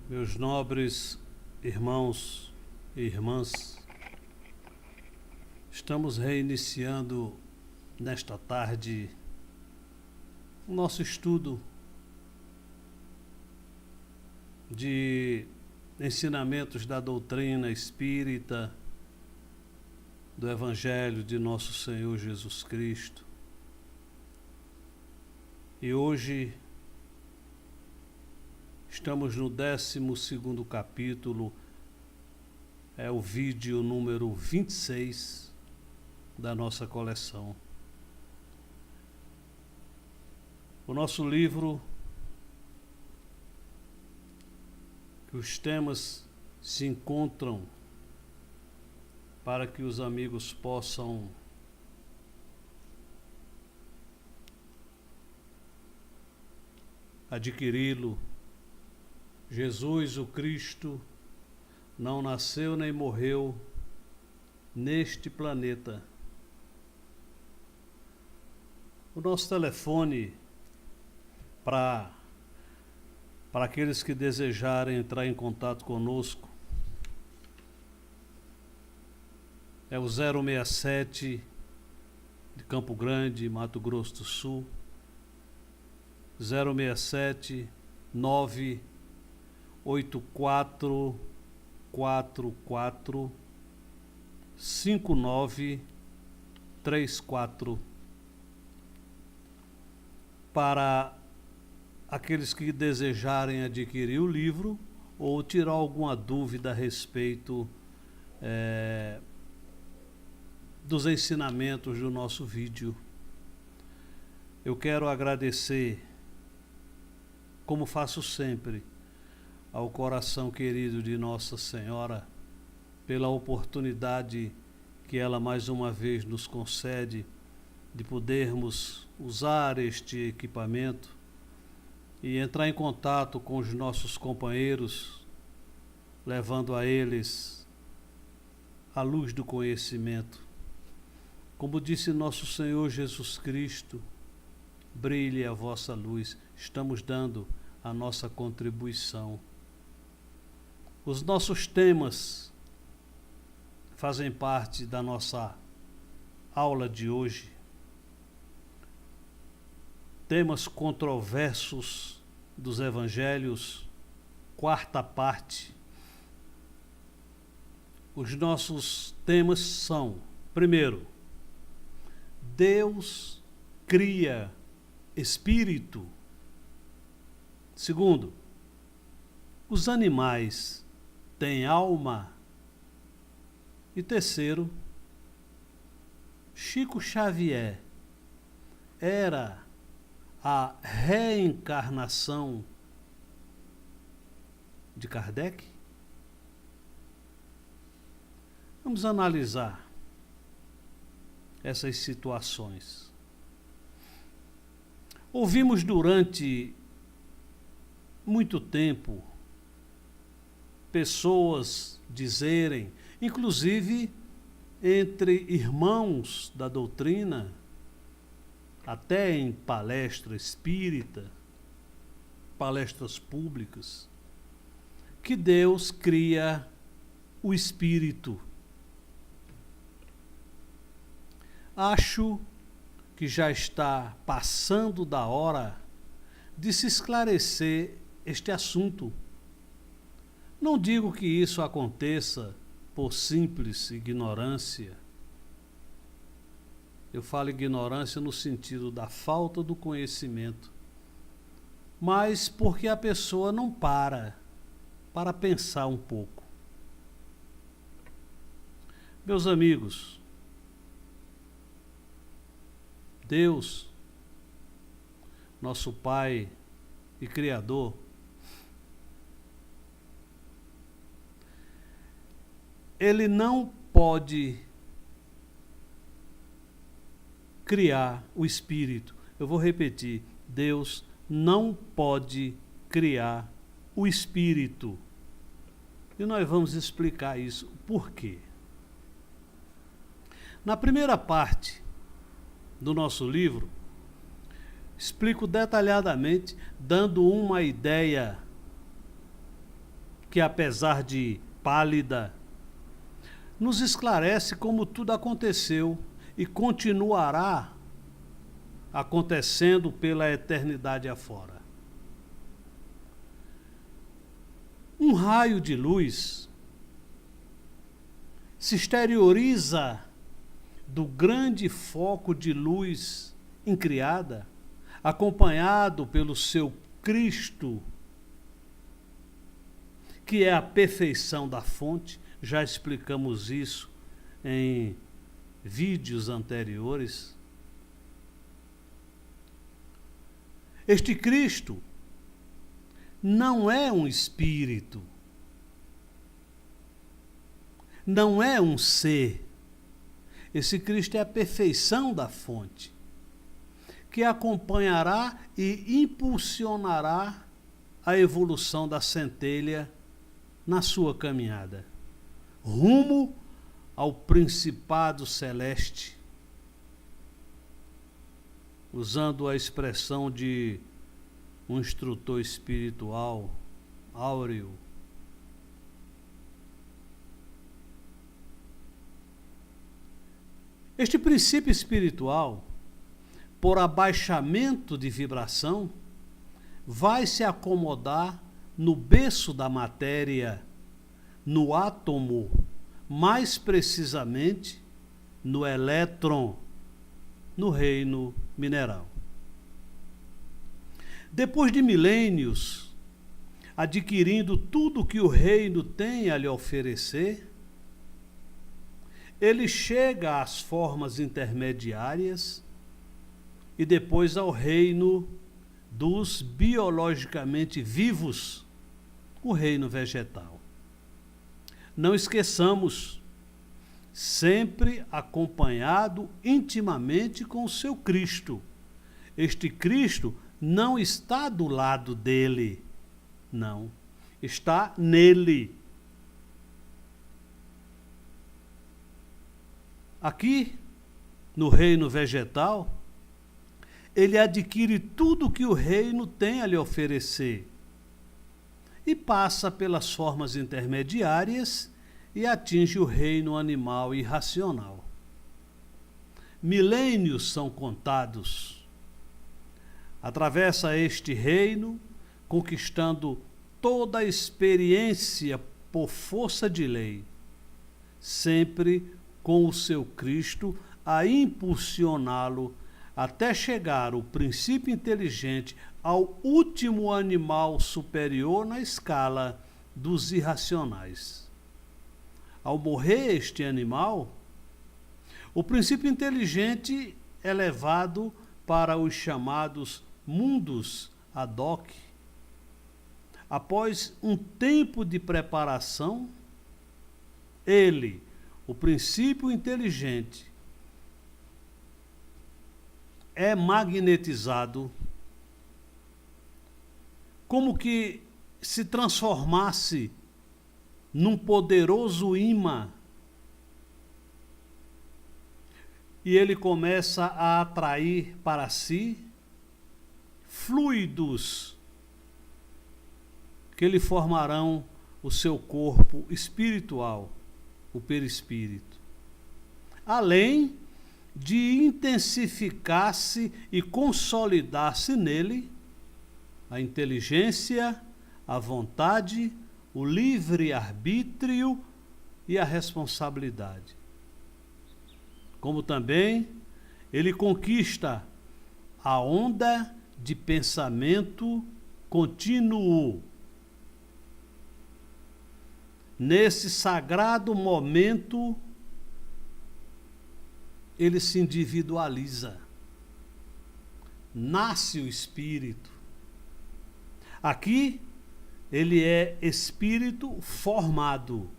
Meus nobres irmãos e irmãs, estamos reiniciando nesta tarde o nosso estudo de ensinamentos da doutrina espírita, do Evangelho de nosso Senhor Jesus Cristo. E hoje estamos no 12º capítulo, é o vídeo número 26 da nossa coleção. O nosso livro, que os temas se encontram para que os amigos possam adquiri-lo. Jesus, o Cristo, não nasceu nem morreu neste planeta. O nosso telefone para aqueles que desejarem entrar em contato conosco é o 067 de Campo Grande, Mato Grosso do Sul, 067 98444 5934. Para aqueles que desejarem adquirir o livro ou tirar alguma dúvida a respeito dos ensinamentos do nosso vídeo. Eu quero agradecer, como faço sempre, ao coração querido de Nossa Senhora, pela oportunidade que ela mais uma vez nos concede de podermos usar este equipamento e entrar em contato com os nossos companheiros, levando a eles a luz do conhecimento. Como disse nosso Senhor Jesus Cristo, brilhe a vossa luz. Estamos dando a nossa contribuição. Os nossos temas fazem parte da nossa aula de hoje. Temas controversos dos Evangelhos, quarta parte. Os nossos temas são: primeiro, Deus cria espírito. Segundo, os animais têm alma. E terceiro, Chico Xavier era a reencarnação de Kardec? Vamos analisar essas situações. Ouvimos durante muito tempo pessoas dizerem, inclusive entre irmãos da doutrina, até em palestra espírita, palestras públicas, que Deus cria o espírito. Acho que já está passando da hora de se esclarecer este assunto. Não digo que isso aconteça por simples ignorância. Eu falo ignorância no sentido da falta do conhecimento, mas porque a pessoa não para pensar um pouco. Meus amigos, Deus, nosso Pai e Criador, Ele não pode criar o espírito. Eu vou repetir: Deus não pode criar o espírito. E nós vamos explicar isso. Por quê? Na primeira parte do nosso livro, explico detalhadamente, dando uma ideia que apesar de pálida, nos esclarece como tudo aconteceu e continuará acontecendo pela eternidade afora. Um raio de luz se exterioriza do grande foco de luz incriada, acompanhado pelo seu Cristo, que é a perfeição da fonte. Já explicamos isso em vídeos anteriores. Este Cristo não é um espírito, não é um ser. Esse Cristo é a perfeição da fonte, que acompanhará e impulsionará a evolução da centelha na sua caminhada, rumo ao principado celeste, usando a expressão de um instrutor espiritual áureo. Este princípio espiritual, por abaixamento de vibração, vai se acomodar no berço da matéria, no átomo, mais precisamente no elétron, no reino mineral. Depois de milênios, adquirindo tudo que o reino tem a lhe oferecer, ele chega às formas intermediárias e depois ao reino dos biologicamente vivos, o reino vegetal. Não esqueçamos, sempre acompanhado intimamente com o seu Cristo. Este Cristo não está do lado dele, não, está nele. Aqui, no reino vegetal, ele adquire tudo que o reino tem a lhe oferecer e passa pelas formas intermediárias e atinge o reino animal e racional. Milênios são contados. Atravessa este reino, conquistando toda a experiência por força de lei, sempre com o seu Cristo a impulsioná-lo até chegar o princípio inteligente ao último animal superior na escala dos irracionais. Ao morrer este animal, o princípio inteligente é levado para os chamados mundos ad hoc. Após um tempo de preparação, ele, o princípio inteligente, é magnetizado, como que se transformasse num poderoso imã, e ele começa a atrair para si fluidos que lhe formarão o seu corpo espiritual, o perispírito, além de intensificar-se e consolidar-se nele a inteligência, a vontade, o livre-arbítrio e a responsabilidade. Como também ele conquista a onda de pensamento contínuo. Nesse sagrado momento, ele se individualiza. Nasce o espírito. Aqui, ele é espírito formado.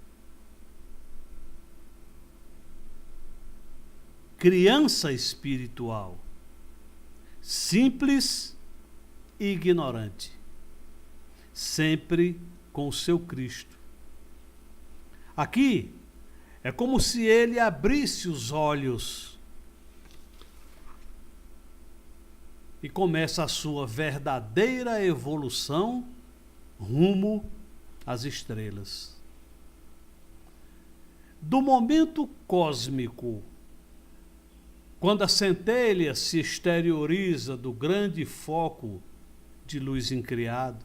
Criança espiritual. Simples e ignorante. Sempre com o seu Cristo. Aqui, é como se ele abrisse os olhos e começa a sua verdadeira evolução rumo as estrelas. Do momento cósmico, quando a centelha se exterioriza do grande foco de luz incriado,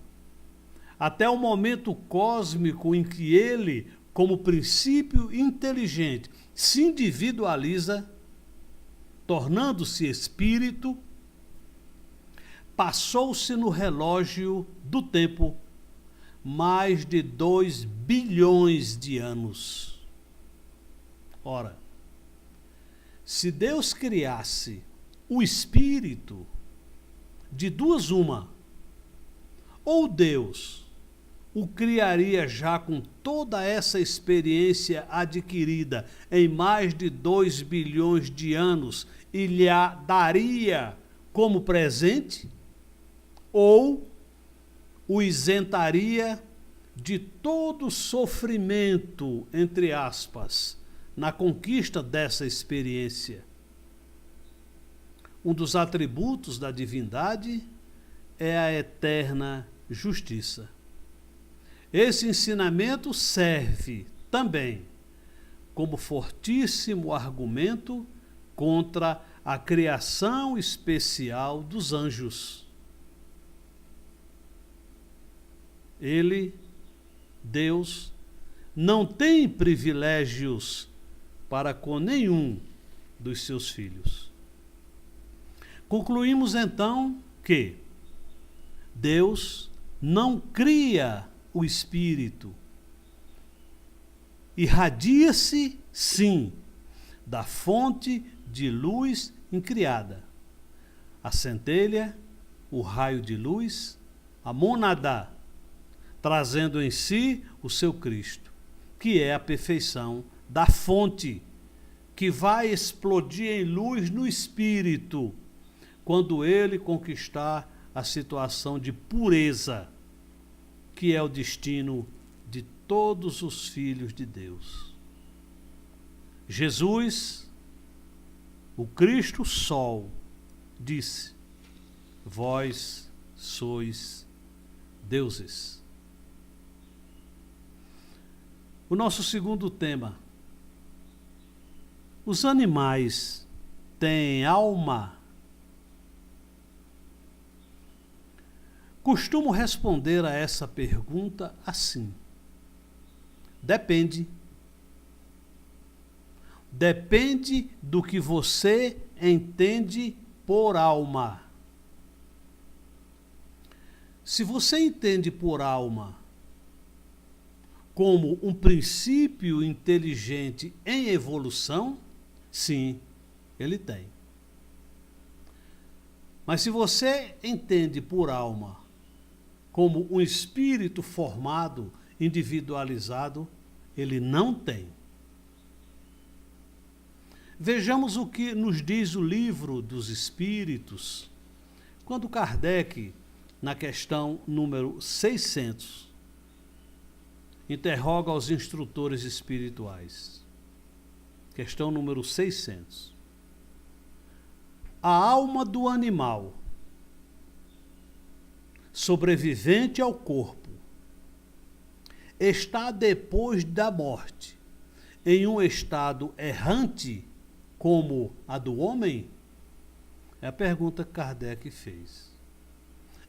até o momento cósmico em que ele, como princípio inteligente, se individualiza, tornando-se espírito, passou-se no relógio do tempo mais de 2 bilhões de anos. Ora, se Deus criasse o espírito, de duas uma, ou Deus o criaria já com toda essa experiência adquirida em mais de 2 bilhões de anos e lhe a daria como presente, ou o isentaria de todo sofrimento, entre aspas, na conquista dessa experiência. Um dos atributos da divindade é a eterna justiça. Esse ensinamento serve também como fortíssimo argumento contra a criação especial dos anjos. Ele, Deus, não tem privilégios para com nenhum dos seus filhos. Concluímos então que Deus não cria o espírito, irradia-se, sim, da fonte de luz incriada. A centelha, o raio de luz, a mônada, trazendo em si o seu Cristo, que é a perfeição da fonte, que vai explodir em luz no espírito, quando ele conquistar a situação de pureza, que é o destino de todos os filhos de Deus. Jesus, o Cristo Sol, disse: vós sois deuses. O nosso segundo tema: os animais têm alma? Costumo responder a essa pergunta assim: depende. Depende do que você entende por alma. Se você entende por alma como um princípio inteligente em evolução, sim, ele tem. Mas se você entende por alma como um espírito formado, individualizado, ele não tem. Vejamos o que nos diz o Livro dos Espíritos, quando Kardec, na questão número 600, interroga os instrutores espirituais. Questão número 600. A alma do animal, sobrevivente ao corpo, está depois da morte em um estado errante como a do homem? É a pergunta que Kardec fez.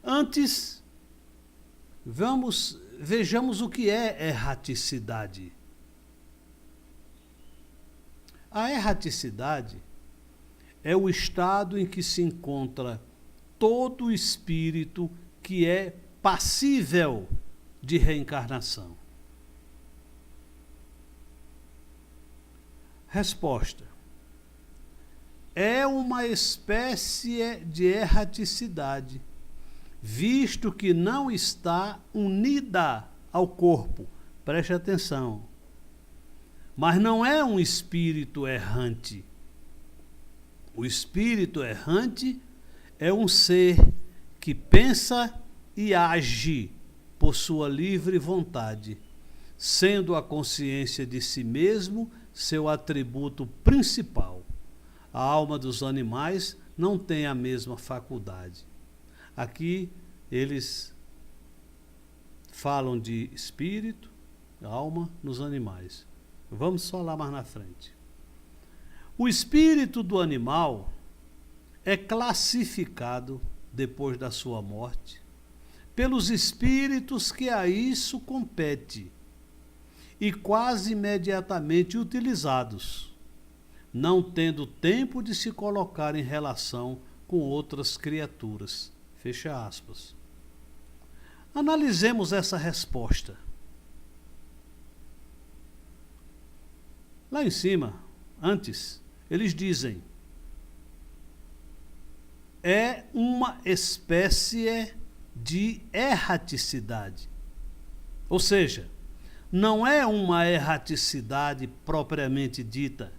Antes, vejamos o que é erraticidade. A erraticidade é o estado em que se encontra todo espírito que é passível de reencarnação. Resposta: é uma espécie de erraticidade, visto que não está unida ao corpo. Preste atenção. Mas não é um espírito errante. O espírito errante é um ser que pensa e age por sua livre vontade, sendo a consciência de si mesmo seu atributo principal. A alma dos animais não tem a mesma faculdade. Aqui eles falam de espírito, alma nos animais. Vamos falar mais na frente. O espírito do animal é classificado, depois da sua morte, pelos espíritos que a isso compete e quase imediatamente utilizados, não tendo tempo de se colocar em relação com outras criaturas. Fecha aspas. Analisemos essa resposta. Lá em cima, antes, eles dizem: é uma espécie de erraticidade. Ou seja, não é uma erraticidade propriamente dita,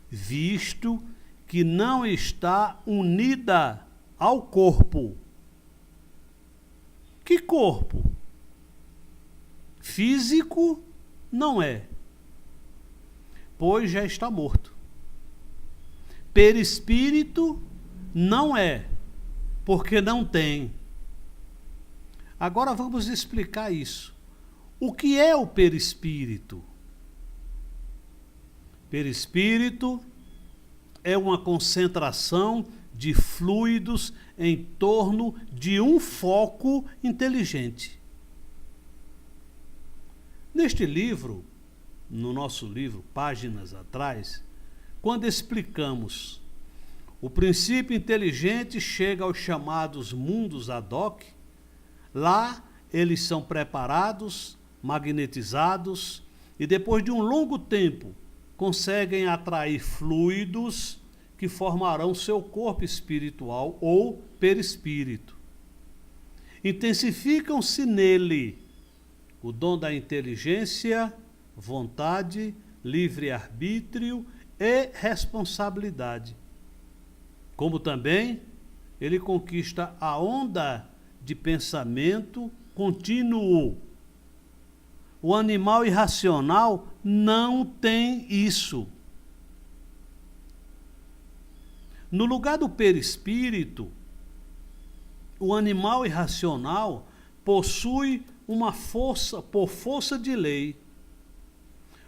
visto que não está unida ao corpo. Que corpo? Físico não é, pois já está morto. Perispírito não é, porque não tem. Agora vamos explicar isso. O que é o perispírito? Perispírito é uma concentração de fluidos em torno de um foco inteligente. Neste livro, no nosso livro, páginas atrás, quando explicamos o princípio inteligente chega aos chamados mundos ad hoc, lá eles são preparados, magnetizados e depois de um longo tempo conseguem atrair fluidos que formarão seu corpo espiritual ou perispírito. Intensificam-se nele o dom da inteligência, vontade, livre-arbítrio e responsabilidade. Como também ele conquista a onda de pensamento contínuo. O animal irracional não tem isso. No lugar do perispírito, o animal irracional possui uma força, por força de lei,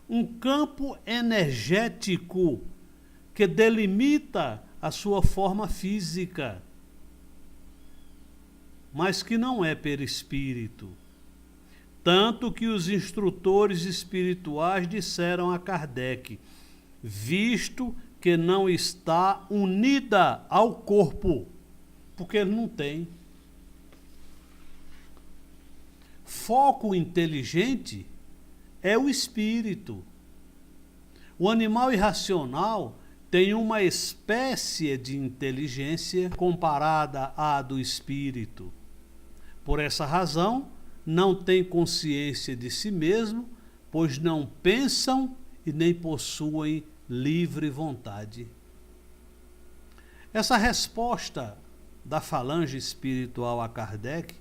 um campo energético que delimita a sua forma física, mas que não é perispírito. Tanto que os instrutores espirituais disseram a Kardec: visto que não está unida ao corpo, porque ele não tem. Foco inteligente é o espírito. O animal irracional tem uma espécie de inteligência comparada à do espírito. Por essa razão, não tem consciência de si mesmo, pois não pensam e nem possuem livre vontade. Essa resposta da falange espiritual a Kardec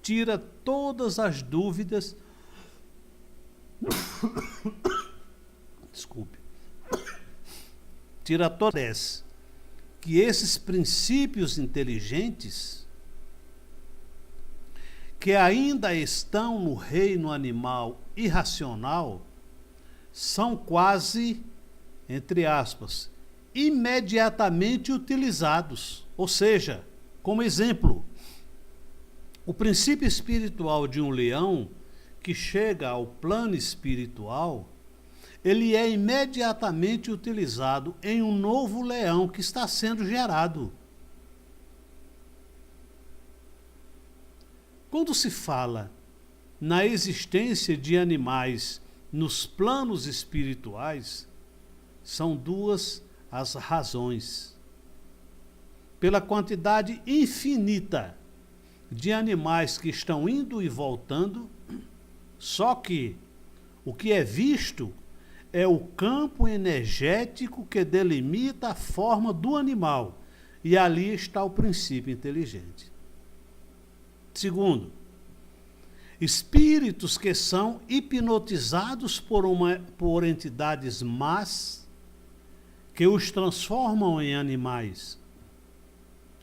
tira todas as dúvidas. Desculpe. Tira todas que esses princípios inteligentes que ainda estão no reino animal irracional são quase, entre aspas, imediatamente utilizados. Ou seja, como exemplo, o princípio espiritual de um leão que chega ao plano espiritual, ele é imediatamente utilizado em um novo leão que está sendo gerado. Quando se fala na existência de animais nos planos espirituais, são duas as razões. Pela quantidade infinita de animais que estão indo e voltando, só que o que é visto é o campo energético que delimita a forma do animal, e ali está o princípio inteligente. Segundo, espíritos que são hipnotizados por entidades más que os transformam em animais.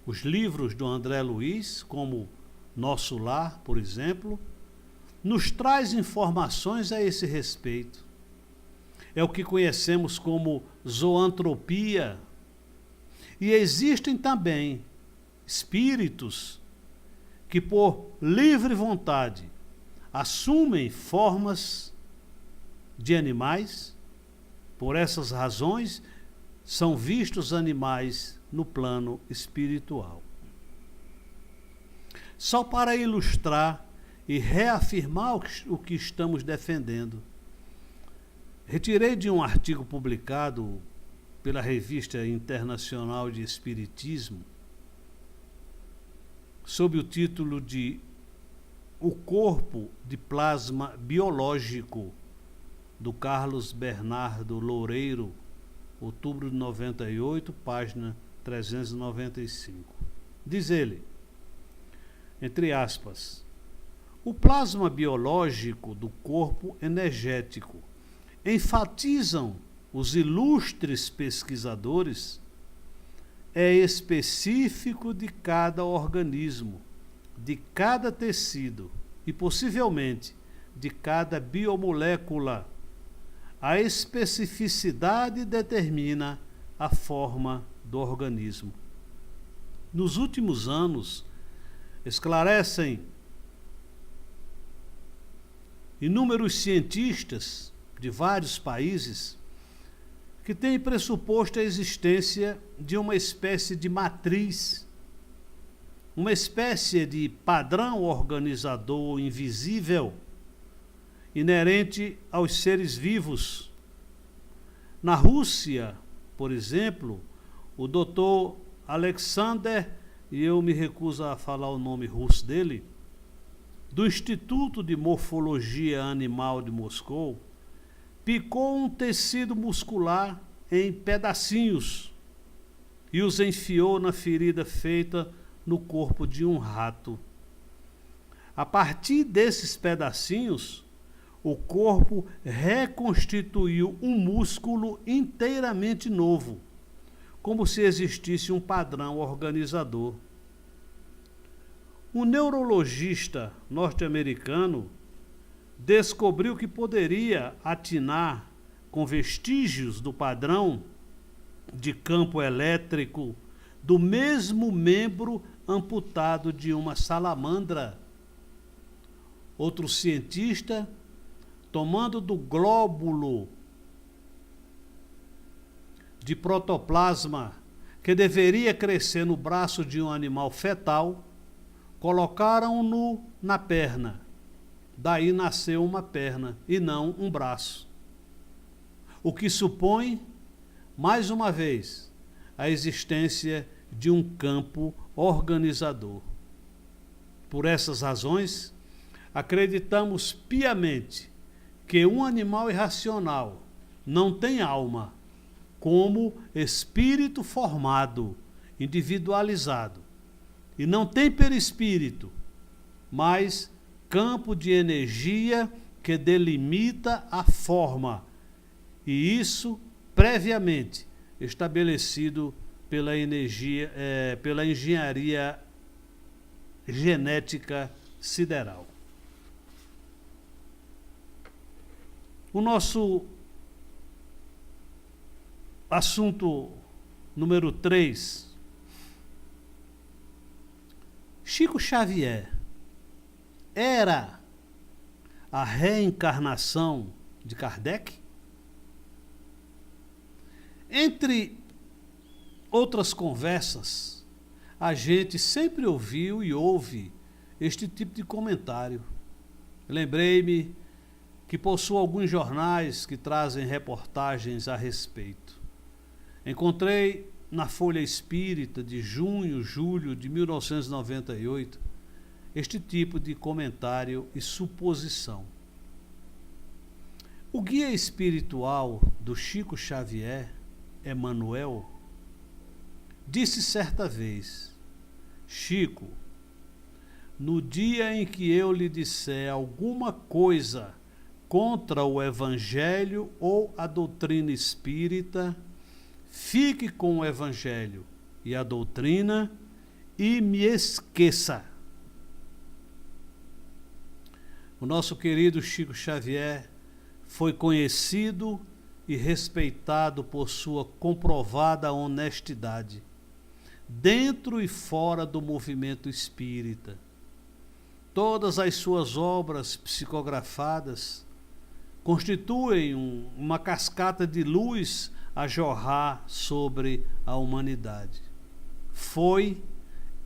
Os livros do André Luiz, como Nosso Lar, por exemplo, nos traz informações a esse respeito. É o que conhecemos como zoantropia. E existem também espíritos que, por livre vontade, assumem formas de animais. Por essas razões, são vistos animais no plano espiritual. Só para ilustrar e reafirmar o que estamos defendendo, retirei de um artigo publicado pela Revista Internacional de Espiritismo, sob o título de O Corpo de Plasma Biológico, do Carlos Bernardo Loureiro, outubro de 98, página 395. Diz ele, entre aspas, o plasma biológico do corpo energético, enfatizam os ilustres pesquisadores, é específico de cada organismo, de cada tecido e possivelmente de cada biomolécula. A especificidade determina a forma do organismo. Nos últimos anos, esclarecem inúmeros cientistas de vários países que têm pressuposto a existência de uma espécie de matriz, uma espécie de padrão organizador invisível, inerente aos seres vivos. Na Rússia, por exemplo, o Dr. Alexander, e eu me recuso a falar o nome russo dele, do Instituto de Morfologia Animal de Moscou, picou um tecido muscular em pedacinhos e os enfiou na ferida feita no corpo de um rato. A partir desses pedacinhos, o corpo reconstituiu um músculo inteiramente novo, como se existisse um padrão organizador. Um neurologista norte-americano descobriu que poderia atinar com vestígios do padrão de campo elétrico do mesmo membro amputado de uma salamandra. Outro cientista, tomando do glóbulo de protoplasma que deveria crescer no braço de um animal fetal, colocaram-no na perna. Daí nasceu uma perna e não um braço. O que supõe, mais uma vez, a existência de um campo organizador. Por essas razões, acreditamos piamente que um animal irracional não tem alma, como espírito formado, individualizado, e não tem perispírito, mas campo de energia que delimita a forma, e isso previamente estabelecido pela engenharia genética sideral. O nosso assunto número 3. Chico Xavier era a reencarnação de Kardec? Entre outras conversas, a gente sempre ouviu e ouve este tipo de comentário. Lembrei-me que possuo alguns jornais que trazem reportagens a respeito. Encontrei na Folha Espírita de junho, julho de 1998 este tipo de comentário e suposição. O guia espiritual do Chico Xavier, Emmanuel, disse certa vez: Chico, no dia em que eu lhe disser alguma coisa contra o Evangelho ou a doutrina espírita, fique com o Evangelho e a doutrina e me esqueça. O nosso querido Chico Xavier foi conhecido e respeitado por sua comprovada honestidade, dentro e fora do movimento espírita. Todas as suas obras psicografadas constituem uma cascata de luz a jorrar sobre a humanidade. Foi,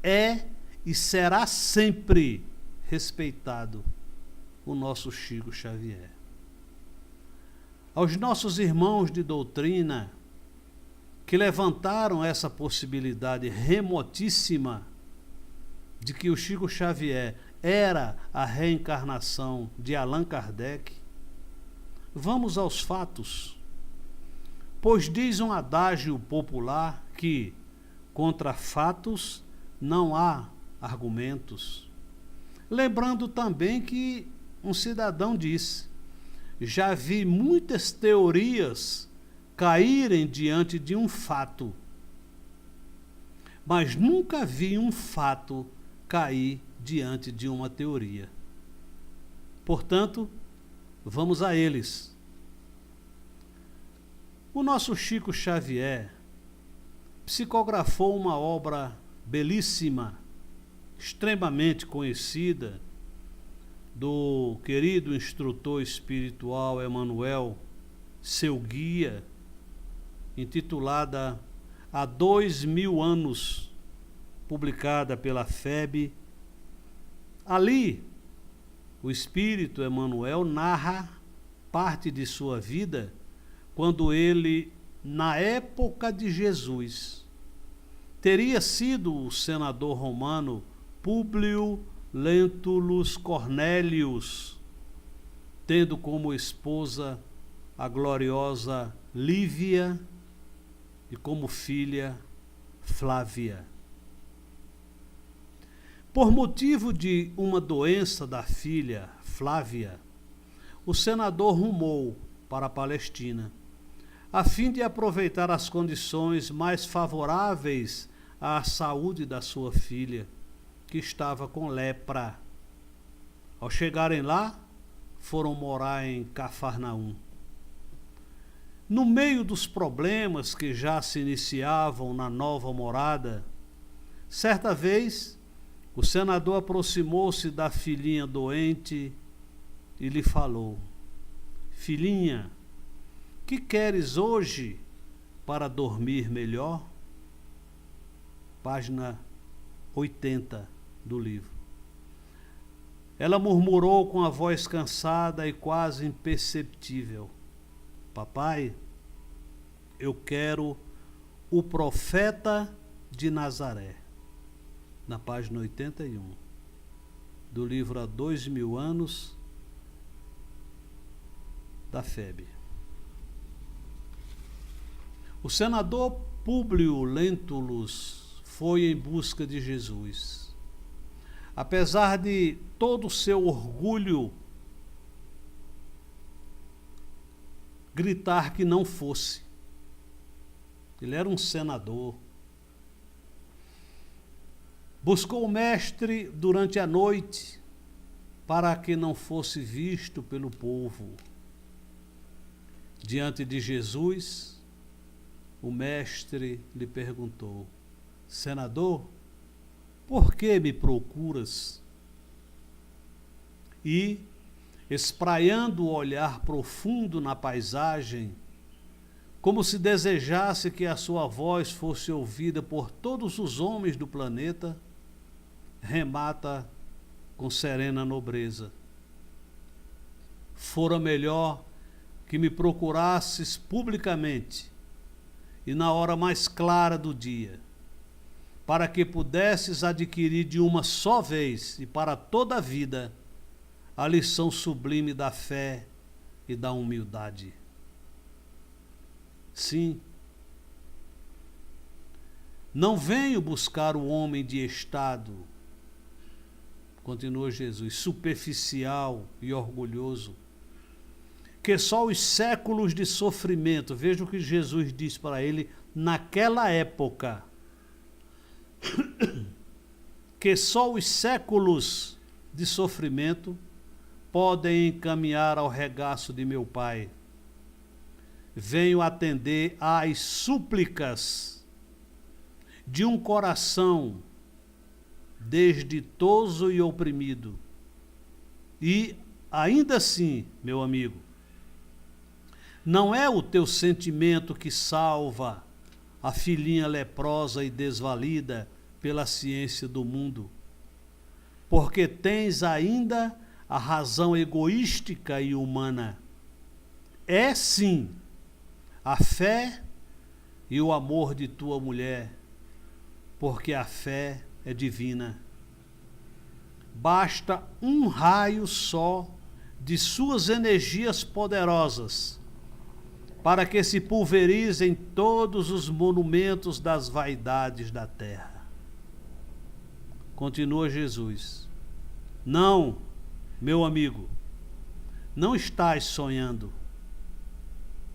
é e será sempre respeitado o nosso Chico Xavier. Aos nossos irmãos de doutrina que levantaram essa possibilidade remotíssima de que o Chico Xavier era a reencarnação de Allan Kardec, vamos aos fatos. Pois diz um adágio popular que contra fatos não há argumentos. Lembrando também que um cidadão disse: já vi muitas teorias caírem diante de um fato, mas nunca vi um fato cair diante de uma teoria. Portanto, vamos a eles. O nosso Chico Xavier psicografou uma obra belíssima, extremamente conhecida, do querido instrutor espiritual Emmanuel, seu guia, intitulada Há 2000 anos, publicada pela FEB. Ali, o espírito Emmanuel narra parte de sua vida quando ele, na época de Jesus, teria sido o senador romano Públio Lentulus Cornélius, tendo como esposa a gloriosa Lívia e como filha Flávia. Por motivo de uma doença da filha Flávia, o senador rumou para a Palestina, a fim de aproveitar as condições mais favoráveis à saúde da sua filha, que estava com lepra. Ao chegarem lá, foram morar em Cafarnaum. No meio dos problemas que já se iniciavam na nova morada, certa vez, o senador aproximou-se da filhinha doente e lhe falou: filhinha, que queres hoje para dormir melhor? Página 80 do livro. Ela murmurou com a voz cansada e quase imperceptível: papai, eu quero o profeta de Nazaré. Na página 81 do livro Há 2000 anos, da FEB. O senador Públio Lentulus foi em busca de Jesus. Apesar de todo o seu orgulho gritar que não fosse, ele era um senador. Buscou o mestre durante a noite para que não fosse visto pelo povo. Diante de Jesus, o mestre lhe perguntou: senador, por que me procuras? E, espraiando o olhar profundo na paisagem, como se desejasse que a sua voz fosse ouvida por todos os homens do planeta, remata com serena nobreza: fora melhor que me procurasses publicamente e na hora mais clara do dia, para que pudesses adquirir de uma só vez e para toda a vida a lição sublime da fé e da humildade. Sim, não venho buscar o homem de estado, continua Jesus, superficial e orgulhoso, que só os séculos de sofrimento, veja o que Jesus disse para ele naquela época, que só os séculos de sofrimento podem encaminhar ao regaço de meu Pai. Venho atender às súplicas de um coração desditoso e oprimido. E, ainda assim, meu amigo, não é o teu sentimento que salva a filhinha leprosa e desvalida pela ciência do mundo, porque tens ainda a razão egoística e humana. É sim a fé e o amor de tua mulher, porque a fé é divina. Basta um raio só de suas energias poderosas para que se pulverizem todos os monumentos das vaidades da terra. Continua Jesus. Não, meu amigo, não estás sonhando,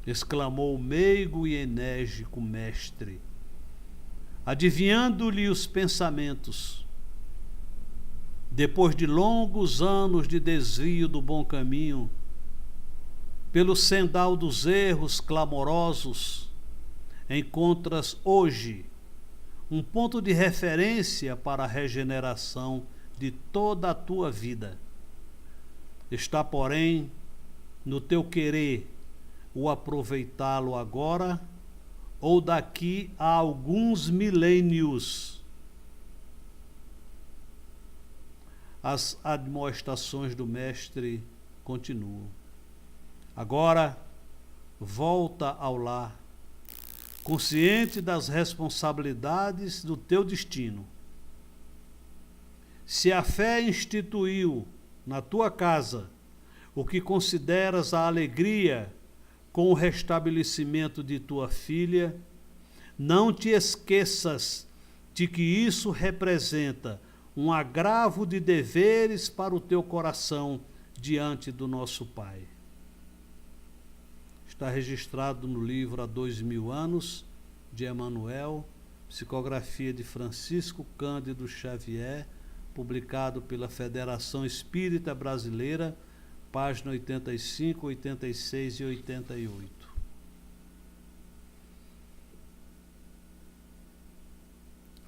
exclamou o meigo e enérgico mestre, adivinhando-lhe os pensamentos. Depois de longos anos de desvio do bom caminho, pelo sendal dos erros clamorosos, encontras hoje um ponto de referência para a regeneração de toda a tua vida. Está, porém, no teu querer o aproveitá-lo agora ou daqui a alguns milênios. As admoestações do mestre continuam. Agora, volta ao lar, consciente das responsabilidades do teu destino. Se a fé instituiu na tua casa o que consideras a alegria com o restabelecimento de tua filha, não te esqueças de que isso representa um agravo de deveres para o teu coração diante do nosso Pai. Está registrado no livro Há 2000 anos, de Emmanuel, psicografia de Francisco Cândido Xavier, publicado pela Federação Espírita Brasileira, página 85, 86 e 88.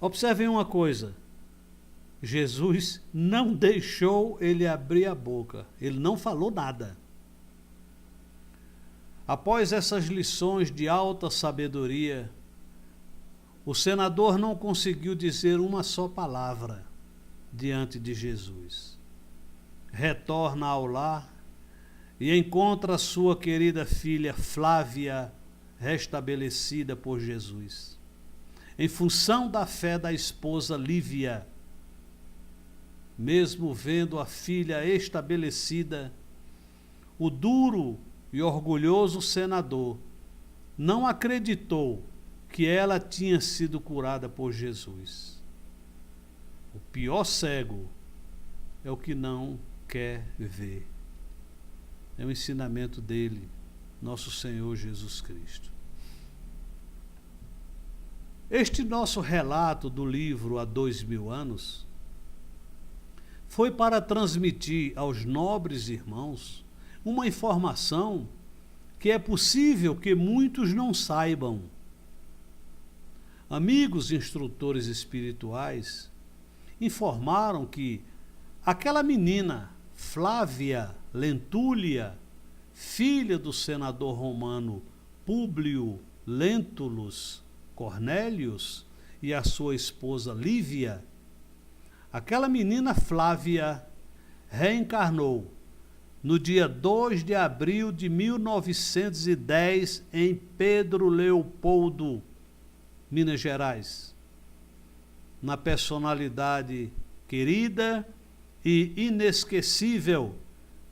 Observem uma coisa, Jesus não deixou ele abrir a boca, ele não falou nada. Após essas lições de alta sabedoria, o senador não conseguiu dizer uma só palavra diante de Jesus. Retorna ao lar e encontra sua querida filha Flávia restabelecida por Jesus, em função da fé da esposa Lívia. Mesmo vendo a filha estabelecida, o duro e orgulhoso senador não acreditou que ela tinha sido curada por Jesus. O pior cego é o que não quer ver. É o ensinamento dele, nosso Senhor Jesus Cristo. Este nosso relato do livro Há 2000 anos foi para transmitir aos nobres irmãos uma informação que é possível que muitos não saibam. Amigos instrutores espirituais informaram que aquela menina, Flávia Lentúlia, filha do senador romano Públio Lentulus Cornélius e a sua esposa Lívia, aquela menina Flávia reencarnou no dia 2 de abril de 1910 em Pedro Leopoldo, Minas Gerais, na personalidade querida e inesquecível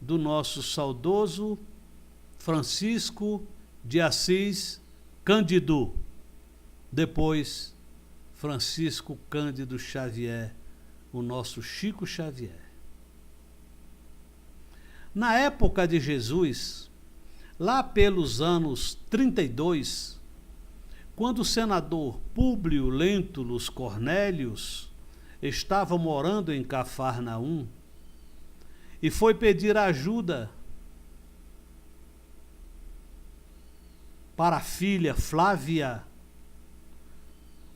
do nosso saudoso Francisco de Assis Cândido, depois Francisco Cândido Xavier, o nosso Chico Xavier. Na época de Jesus, lá pelos anos 32, quando o senador Públio Lentulus Cornélius estava morando em Cafarnaum, e foi pedir ajuda para a filha Flávia.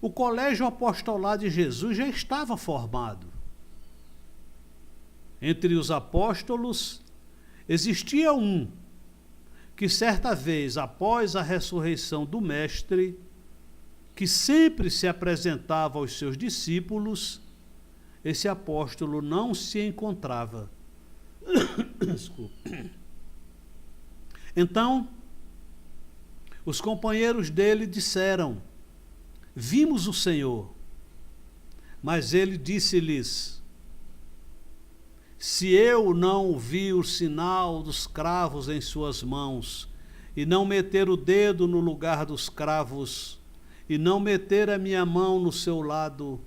O colégio apostolar de Jesus já estava formado. Entre os apóstolos existia um que certa vez, após a ressurreição do Mestre, que sempre se apresentava aos seus discípulos, esse apóstolo não se encontrava. Desculpa. Então, os companheiros dele disseram: vimos o Senhor. Mas ele disse-lhes: se eu não vi o sinal dos cravos em suas mãos, e não meter o dedo no lugar dos cravos, e não meter a minha mão no seu lado,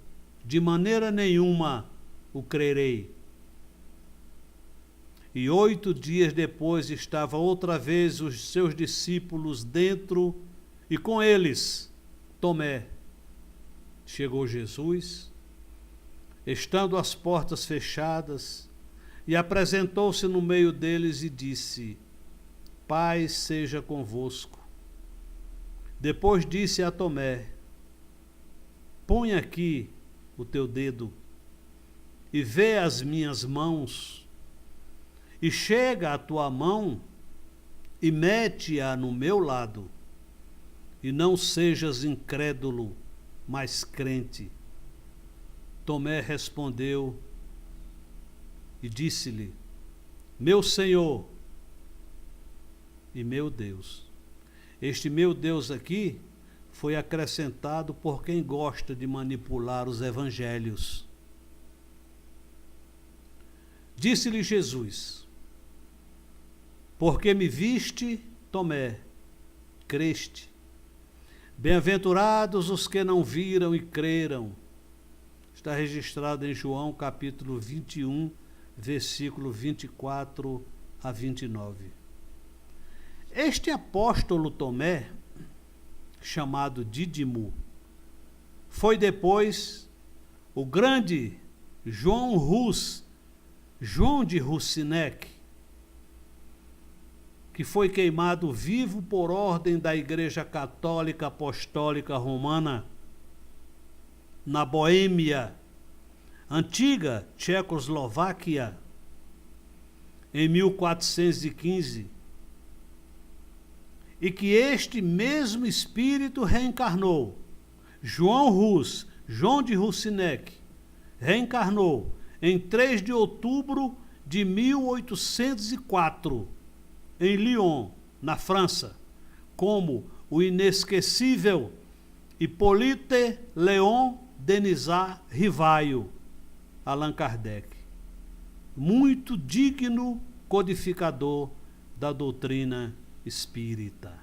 de maneira nenhuma o crerei. E 8 dias depois estavam outra vez os seus discípulos dentro, e com eles Tomé. Chegou Jesus, estando as portas fechadas, e apresentou-se no meio deles e disse: paz seja convosco. Depois disse a Tomé: põe aqui o teu dedo e vê as minhas mãos, e chega a tua mão e mete-a no meu lado, e não sejas incrédulo, mas crente. Tomé respondeu e disse-lhe: meu Senhor e meu Deus. Este meu Deus aqui foi acrescentado por quem gosta de manipular os evangelhos. Disse-lhe Jesus: porque me viste, Tomé, creste. Bem-aventurados os que não viram e creram. Está registrado em João capítulo 21, versículo 24 a 29. Este apóstolo Tomé, chamado Dídimo, foi depois o grande João de Rucinec, que foi queimado vivo por ordem da Igreja Católica Apostólica Romana na Boêmia, antiga Tchecoslováquia, em 1415, e que este mesmo espírito reencarnou. João de Rucinec, reencarnou em 3 de outubro de 1804, em Lyon, na França, como o inesquecível Hippolyte Léon Denisard Rivaio, Allan Kardec, muito digno codificador da doutrina espírita.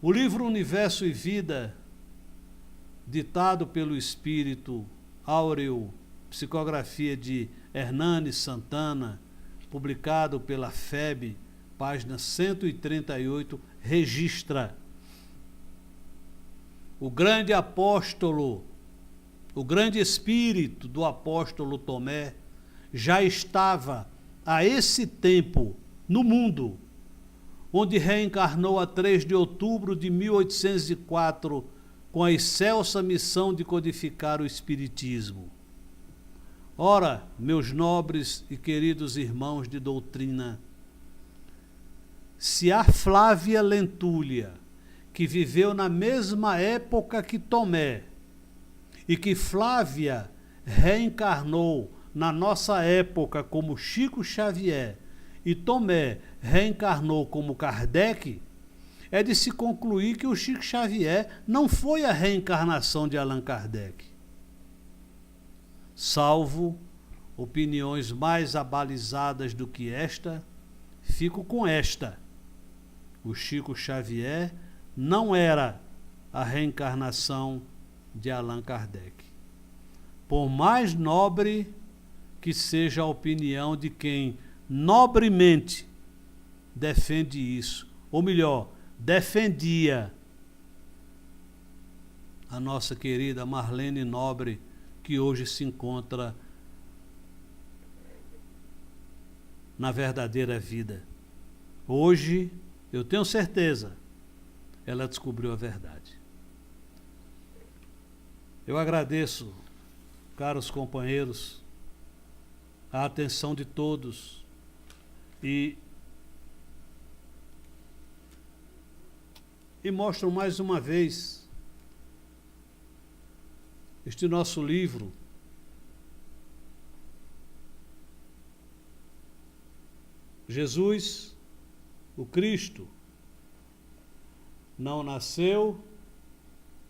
O livro Universo e Vida, ditado pelo Espírito Áureo, psicografia de Hernani Santana, publicado pela FEB, página 138, registra: o grande apóstolo, o grande espírito do apóstolo Tomé já estava a esse tempo no mundo, onde reencarnou a 3 de outubro de 1804 com a excelsa missão de codificar o Espiritismo. Ora, meus nobres e queridos irmãos de doutrina, se a Flávia Lentúlia, que viveu na mesma época que Tomé, e que Flávia reencarnou na nossa época como Chico Xavier, e Tomé reencarnou como Kardec, é de se concluir que o Chico Xavier não foi a reencarnação de Allan Kardec. Salvo opiniões mais abalizadas do que esta, fico com esta: o Chico Xavier não era a reencarnação de Allan Kardec. Por mais nobre que seja a opinião de quem nobremente defende isso, ou melhor, defendia a nossa querida Marlene Nobre, que hoje se encontra na verdadeira vida. Hoje, eu tenho certeza, ela descobriu a verdade. Eu agradeço, caros companheiros, a atenção de todos e mostram mais uma vez este nosso livro, Jesus, o Cristo, não nasceu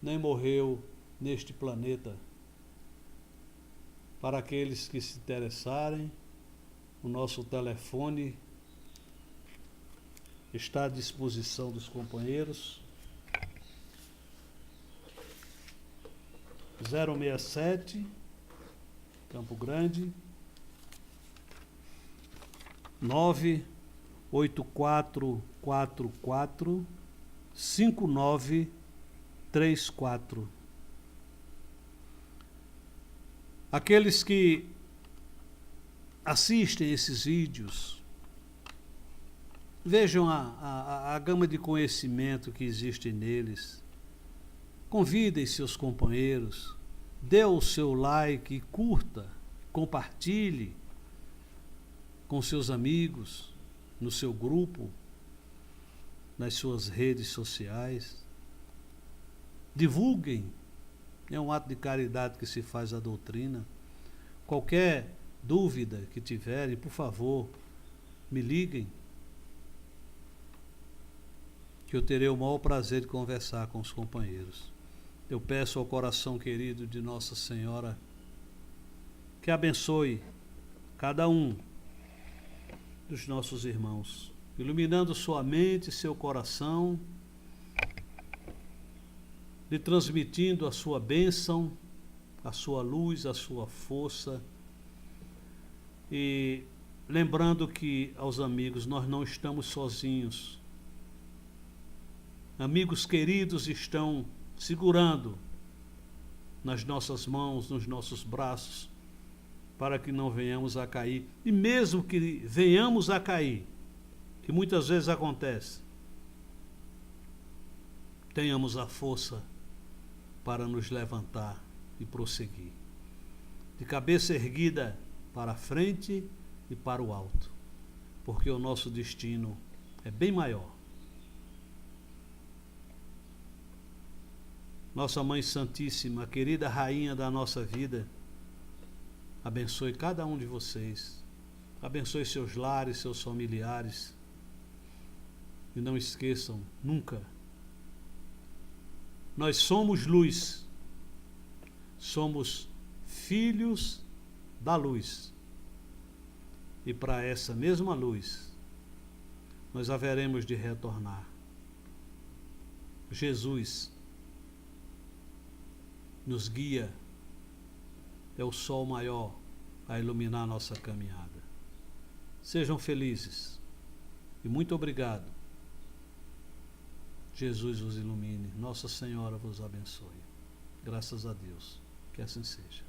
nem morreu neste planeta. Para aqueles que se interessarem, o nosso telefone está à disposição dos companheiros. 067, Campo Grande, 98444 5934. Aqueles que assistem esses vídeos, vejam a gama de conhecimento que existe neles. Convidem seus companheiros, dê o seu like e curta, compartilhe com seus amigos, no seu grupo, nas suas redes sociais. Divulguem, é um ato de caridade que se faz à doutrina. Qualquer dúvida que tiverem, por favor, me liguem, que eu terei o maior prazer de conversar com os companheiros. Eu peço ao coração querido de Nossa Senhora que abençoe cada um dos nossos irmãos, iluminando sua mente e seu coração, lhe transmitindo a sua bênção, a sua luz, a sua força, e lembrando que, aos amigos, nós não estamos sozinhos. Amigos queridos estão segurando nas nossas mãos, nos nossos braços, para que não venhamos a cair. E mesmo que venhamos a cair, que muitas vezes acontece, tenhamos a força para nos levantar e prosseguir, de cabeça erguida para a frente e para o alto, porque o nosso destino é bem maior. Nossa Mãe Santíssima, a querida Rainha da nossa vida, abençoe cada um de vocês, abençoe seus lares, seus familiares, e não esqueçam nunca, nós somos luz, somos filhos da luz, e para essa mesma luz nós haveremos de retornar. Jesus nos guia, é o sol maior a iluminar a nossa caminhada. Sejam felizes e muito obrigado. Jesus vos ilumine, Nossa Senhora vos abençoe. Graças a Deus, que assim seja.